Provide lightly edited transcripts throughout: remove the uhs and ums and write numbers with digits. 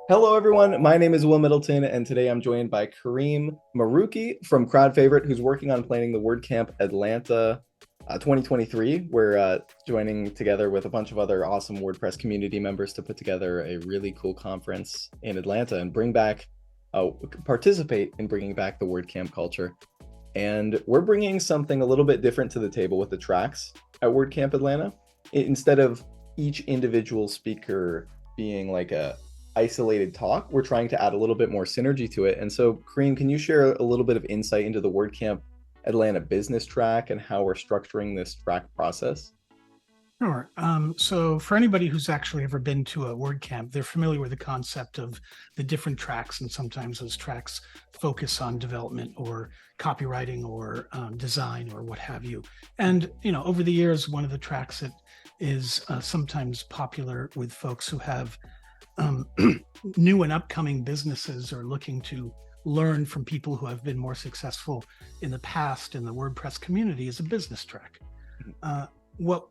Hello, everyone. My name is Will Middleton, and today I'm joined by Kareem Maruki from Crowd Favorite, who's working on planning the WordCamp Atlanta 2023. We're joining together with a bunch of other awesome WordPress community members to put together a really cool conference in Atlanta and participate in bringing back the WordCamp culture. And we're bringing something a little bit different to the table with the tracks at WordCamp Atlanta. Instead of each individual speaker being like a isolated talk, we're trying to add a little bit more synergy to it. And so, Kareem, can you share a little bit of insight into the WordCamp Atlanta business track and how we're structuring this track process? Sure. So for anybody who's actually ever been to a WordCamp, they're familiar with the concept of the different tracks, and sometimes those tracks focus on development or copywriting or design or what have you. And, over the years, one of the tracks that is sometimes popular with folks who have new and upcoming businesses or looking to learn from people who have been more successful in the past in the WordPress community is a business track. What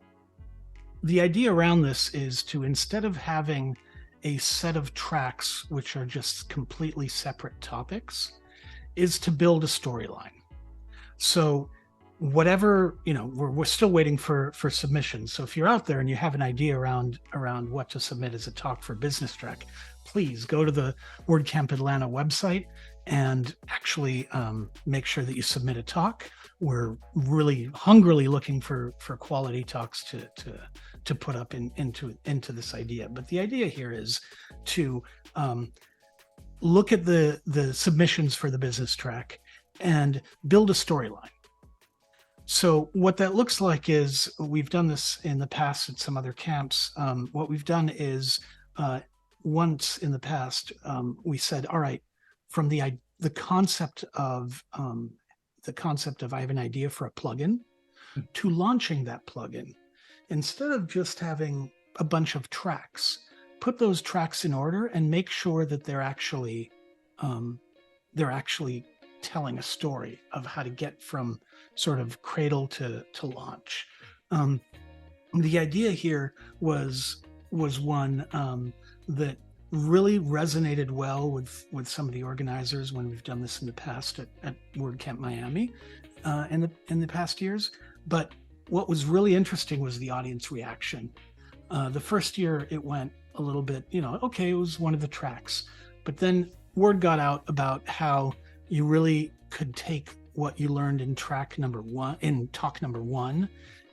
the idea around this is to, instead of having a set of tracks which are just completely separate topics, is to build a storyline. So whatever, we're still waiting for submissions. So if you're out there and you have an idea around what to submit as a talk for business track, please go to the WordCamp Atlanta website and actually make sure that you submit a talk. We're really hungrily looking for quality talks to put up into this idea. But the idea here is to look at the submissions for the business track and build a storyline. So what that looks like is, we've done this in the past at some other camps. What we've done is once in the past, we said, all right, from the concept of I have an idea for a plugin to launching that plugin, instead of just having a bunch of tracks, put those tracks in order and make sure that they're actually telling a story of how to get from sort of cradle to launch. The idea here was one that really resonated well with some of the organizers when we've done this in the past at WordCamp Miami in the past years. But what was really interesting was the audience reaction. The first year it went a little bit, okay, it was one of the tracks, but then word got out about how you really could take what you learned in talk number one,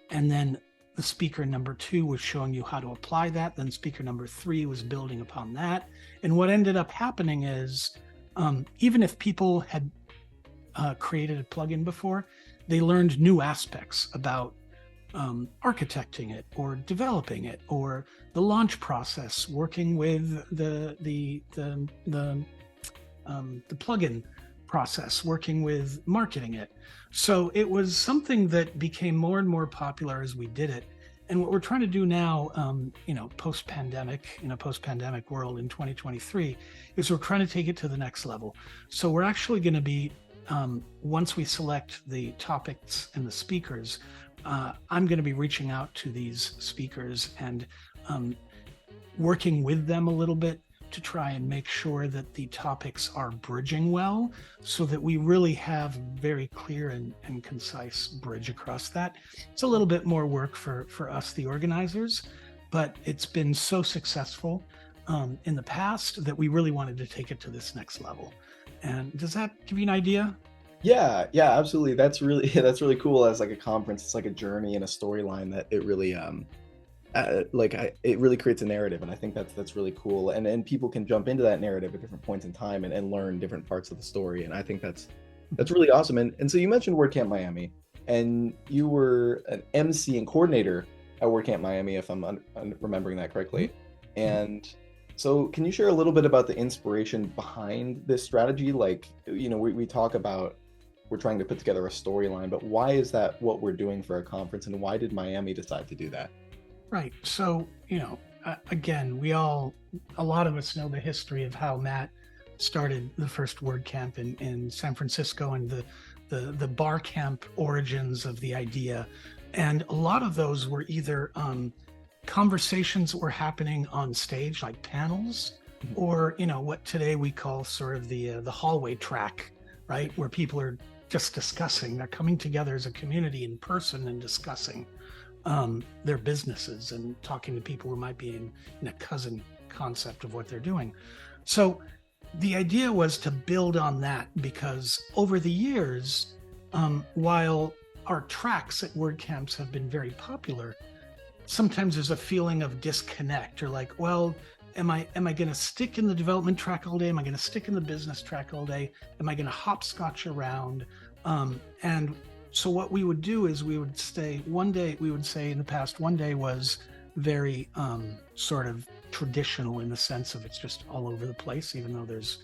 and then the speaker number two was showing you how to apply that. Then speaker number three was building upon that. And what ended up happening is, even if people had created a plugin before, they learned new aspects about architecting it or developing it, or the launch process, working with the plugin process, working with marketing it. So it was something that became more and more popular as we did it. And what we're trying to do now, post-pandemic world in 2023, is we're trying to take it to the next level. So we're actually going to be, once we select the topics and the speakers, I'm going to be reaching out to these speakers and working with them a little bit to try and make sure that the topics are bridging well, so that we really have very clear and concise bridge across that. It's a little bit more work for us, the organizers, but it's been so successful in the past that we really wanted to take it to this next level. And does that give you an idea? Yeah, absolutely. That's really that's really cool. As like a conference, it's like a journey and a storyline that it really it really creates a narrative, and I think that's really cool. And people can jump into that narrative at different points in time and learn different parts of the story. And I think that's really awesome. And so you mentioned WordCamp Miami, and you were an MC and coordinator at WordCamp Miami, if I'm remembering that correctly. And so can you share a little bit about the inspiration behind this strategy? Like, we talk about, we're trying to put together a storyline, but why is that what we're doing for a conference, and why did Miami decide to do that? Right. So, again, a lot of us know the history of how Matt started the first WordCamp in San Francisco, and the bar camp origins of the idea. And a lot of those were either conversations that were happening on stage, like panels, Mhm. or what today we call sort of the hallway track, right, where people are just discussing. They're coming together as a community in person and discussing their businesses and talking to people who might be in a cousin concept of what they're doing. So the idea was to build on that, because over the years, while our tracks at WordCamps have been very popular, sometimes there's a feeling of disconnect, or like, well, am I going to stick in the development track all day? Am I going to stick in the business track all day? Am I going to hopscotch around? And so what we would do is we would stay one day. We would say in the past, one day was very sort of traditional in the sense of it's just all over the place, even though there's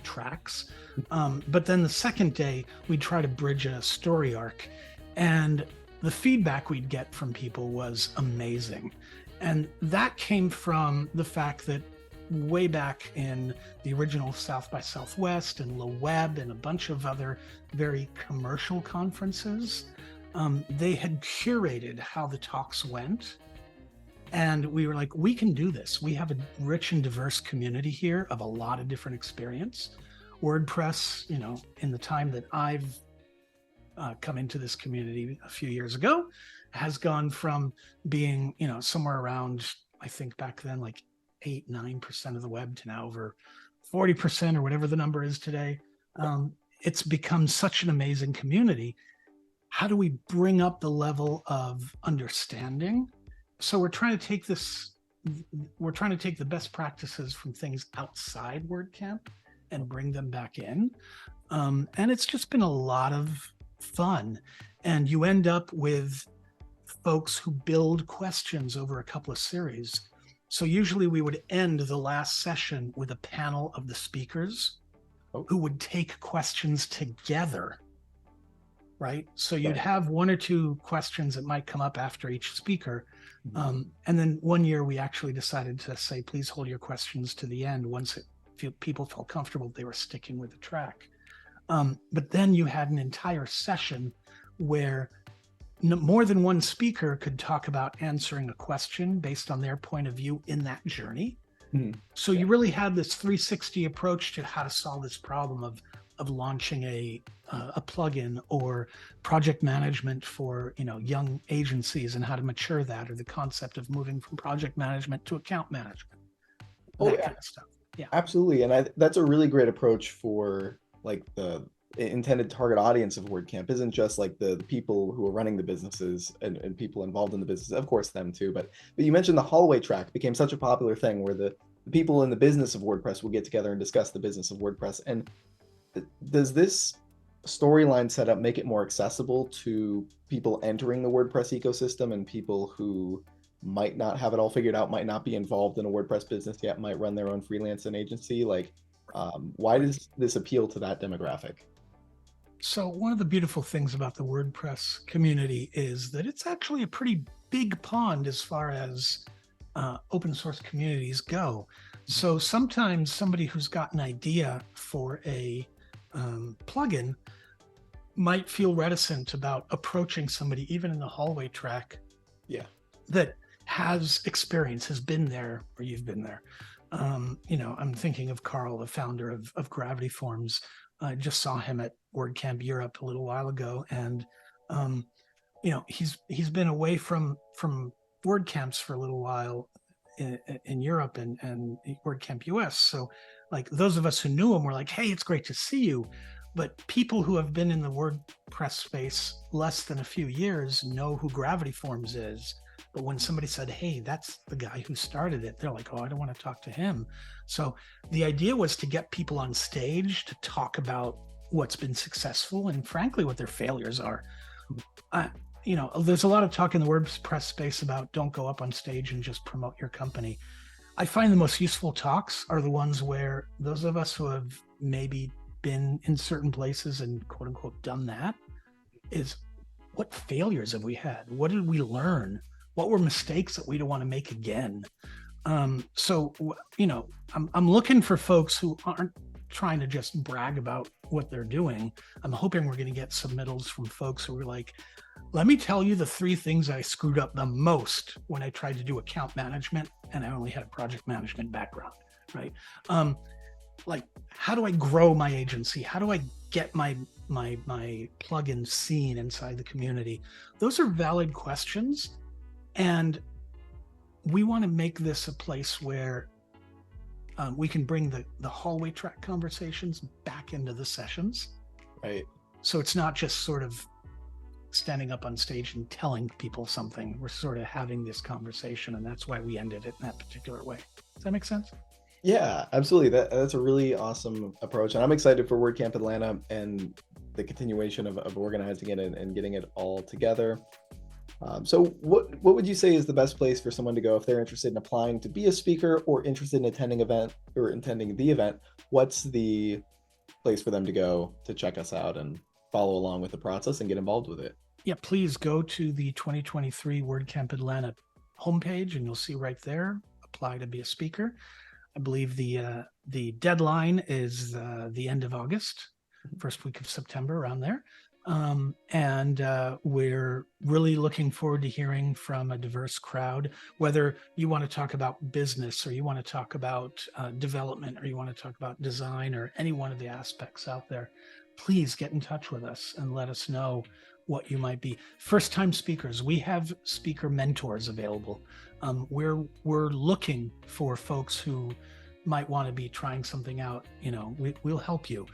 tracks. But then the second day, we'd try to bridge a story arc. And the feedback we'd get from people was amazing. And that came from the fact that way back in the original South by Southwest and LeWeb and a bunch of other very commercial conferences, they had curated how the talks went. And we were like, we can do this. We have a rich and diverse community here of a lot of different experience. WordPress, in the time that I've come into this community a few years ago, has gone from being, somewhere around, I think back then, like 8-9% of the web to now over 40% or whatever the number is today. It's become such an amazing community. How do we bring up the level of understanding? So we're trying to take the best practices from things outside WordCamp and bring them back in. And it's just been a lot of fun. And you end up with folks who build questions over a couple of series. So usually we would end the last session with a panel of the speakers who would take questions together, right? So you'd have one or two questions that might come up after each speaker. And then one year we actually decided to say, please hold your questions to the end once people felt comfortable they were sticking with the track. But then you had an entire session where more than one speaker could talk about answering a question based on their point of view in that journey. So you really had this 360 approach to how to solve this problem of launching a plugin or project management for young agencies and how to mature that, or the concept of moving from project management to account management. That kind of stuff. Yeah, absolutely. And that's a really great approach for like the intended target audience of WordCamp. Isn't just like the people who are running the businesses and people involved in the business, of course them too, but you mentioned the hallway track became such a popular thing where the people in the business of WordPress will get together and discuss the business of WordPress. And does this storyline setup make it more accessible to people entering the WordPress ecosystem and people who might not have it all figured out, might not be involved in a WordPress business yet, might run their own freelance and agency? Like, why does this appeal to that demographic? So one of the beautiful things about the WordPress community is that it's actually a pretty big pond as far as open source communities go. So sometimes somebody who's got an idea for a plugin might feel reticent about approaching somebody, even in the hallway track, that has experience, has been there, or you've been there. I'm thinking of Carl, the founder of Gravity Forms. I just saw him at WordCamp Europe a little while ago, and he's been away from WordCamps for a little while in Europe and WordCamp US. So like those of us who knew him were like, hey, it's great to see you. But people who have been in the WordPress space less than a few years know who Gravity Forms is. But when somebody said, hey, that's the guy who started it, they're like, oh, I don't want to talk to him. So the idea was to get people on stage to talk about what's been successful and frankly, what their failures are. There's a lot of talk in the WordPress space about don't go up on stage and just promote your company. I find the most useful talks are the ones where those of us who have maybe been in certain places and quote unquote done that is, what failures have we had? What did we learn? What were mistakes that we don't want to make again? I'm looking for folks who aren't trying to just brag about what they're doing. I'm hoping we're going to get submittals from folks who are like, let me tell you the 3 things I screwed up the most when I tried to do account management and I only had a project management background. right? Like, how do I grow my agency? How do I get my plugin seen inside the community? Those are valid questions, and we want to make this a place where we can bring the hallway track conversations back into the sessions. Right. So it's not just sort of standing up on stage and telling people something. We're sort of having this conversation, and that's why we ended it in that particular way. Does that make sense? Yeah, absolutely. That's a really awesome approach. And I'm excited for WordCamp Atlanta and the continuation of organizing it and getting it all together. So what would you say is the best place for someone to go if they're interested in applying to be a speaker or interested in attending the event? What's the place for them to go to check us out and follow along with the process and get involved with it? Yeah, please go to the 2023 WordCamp Atlanta homepage, and you'll see right there, apply to be a speaker. I believe the deadline is the end of August, first week of September, around there. And we're really looking forward to hearing from a diverse crowd, whether you want to talk about business or you want to talk about development or you want to talk about design or any one of the aspects out there. Please get in touch with us and let us know what you might be. First-time speakers, we have speaker mentors available. We're looking for folks who might want to be trying something out. You know, we'll help you.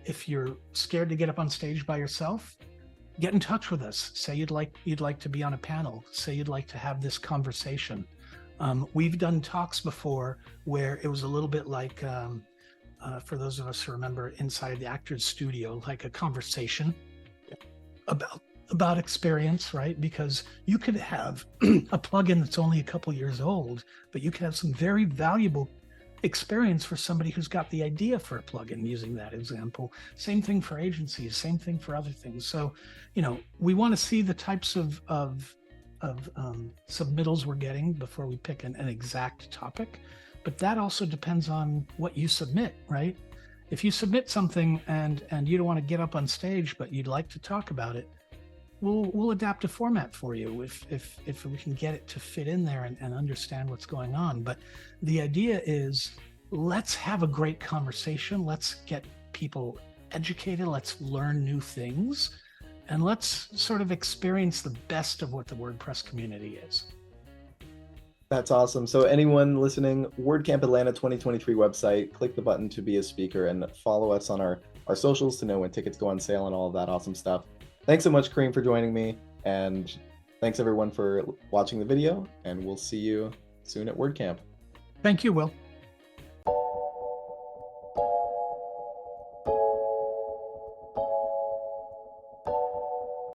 If you're scared to get up on stage by yourself, get in touch with us. Say you'd like to be on a panel. Say you'd like to have this conversation. We've done talks before where it was a little bit like, for those of us who remember Inside the Actors Studio, like a conversation about experience, right? Because you could have a plugin that's only a couple years old, but you could have some very valuable experience for somebody who's got the idea for a plugin, using that example. Same thing for agencies, same thing for other things. So, you know, we want to see the types of submittals we're getting before we pick an exact topic. But that also depends on what you submit, right? If you submit something and you don't want to get up on stage, but you'd like to talk about it, we'll adapt a format for you if we can get it to fit in there and understand what's going on. But the idea is, let's have a great conversation. Let's get people educated. Let's learn new things, and let's sort of experience the best of what the WordPress community is. That's awesome. So anyone listening, WordCamp Atlanta 2023 website, click the button to be a speaker and follow us on our socials to know when tickets go on sale and all of that awesome stuff. Thanks so much, Kareem, for joining me. And thanks everyone for watching the video, and we'll see you soon at WordCamp. Thank you, Will.